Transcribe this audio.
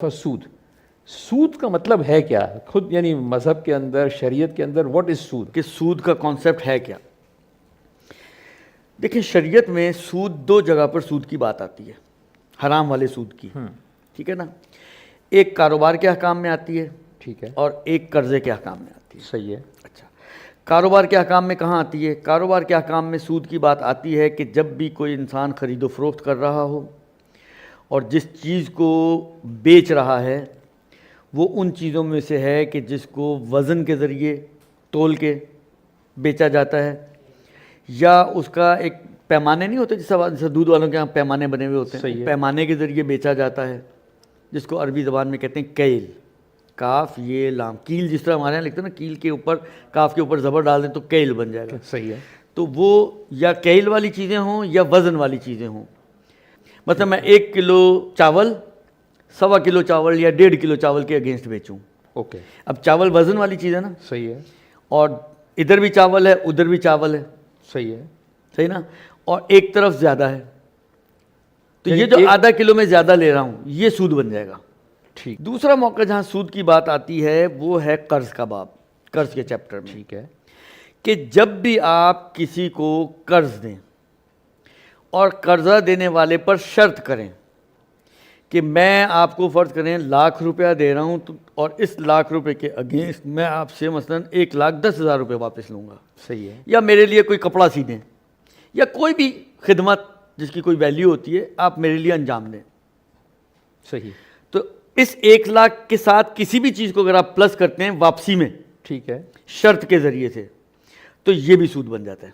سود سود کا مطلب ہے کیا خود، یعنی مذہب کے اندر، شریعت کے اندر واٹ از سود؟ کہ سود کا کانسیپٹ ہے کیا؟ دیکھیں شریعت میں سود دو جگہ پر سود کی بات آتی ہے، حرام والے سود کی، ٹھیک ہے نا؟ ایک کاروبار کے احکام میں آتی ہے، ٹھیک ہے، اور ایک قرضے کے احکام میں آتی ہے۔ صحیح ہے۔ اچھا، کاروبار کے احکام میں کہاں آتی ہے؟ کاروبار کے احکام میں سود کی بات آتی ہے کہ جب بھی کوئی انسان خرید و فروخت کر رہا ہو اور جس چیز کو بیچ رہا ہے وہ ان چیزوں میں سے ہے کہ جس کو وزن کے ذریعے تول کے بیچا جاتا ہے، یا اس کا ایک پیمانے نہیں ہوتے جیسے دودھ والوں کے یہاں پیمانے بنے ہوئے ہوتے ہیں، پیمانے کے ذریعے بیچا جاتا ہے، جس کو عربی زبان میں کہتے ہیں کیل، کاف یہ لام، کیل جس طرح ہمارے یہاں لکھتے ہیں نا، کیل کے اوپر کاف کے اوپر زبر ڈال دیں تو کیل بن جائے گا، صحیح ہے۔ تو وہ یا کیل والی چیزیں ہوں یا وزن والی چیزیں ہوں۔ مثلا میں 1 کلو چاول 1.25 کلو چاول یا 1.5 کلو چاول کے اگینسٹ بیچوں، اوکے، اب چاول وزن والی چیز ہے نا، صحیح ہے، اور ادھر بھی چاول ہے ادھر بھی چاول ہے، صحیح ہے، صحیح نا، اور ایک طرف زیادہ ہے، تو یہ جو ایک ½ کلو میں زیادہ لے رہا ہوں یہ سود بن جائے گا۔ ٹھیک، دوسرا موقع جہاں سود کی بات آتی ہے وہ ہے قرض کا باب، قرض کے چیپٹر میں، ٹھیک ہے، کہ جب بھی آپ کسی کو قرض دیں اور قرضہ دینے والے پر شرط کریں کہ میں آپ کو فرض کریں 1,00,000 روپیہ دے رہا ہوں اور اس 1,00,000 روپے کے اگینسٹ میں آپ سے مثلاً 1,10,000 روپے واپس لوں گا، صحیح ہے، یا میرے لیے کوئی کپڑا سی دیں، یا کوئی بھی خدمت جس کی کوئی ویلیو ہوتی ہے آپ میرے لیے انجام دیں، صحیح، تو اس 1,00,000 کے ساتھ کسی بھی چیز کو اگر آپ پلس کرتے ہیں واپسی میں ٹھیک ہے، شرط کے ذریعے سے تو یہ بھی سود بن جاتا ہے۔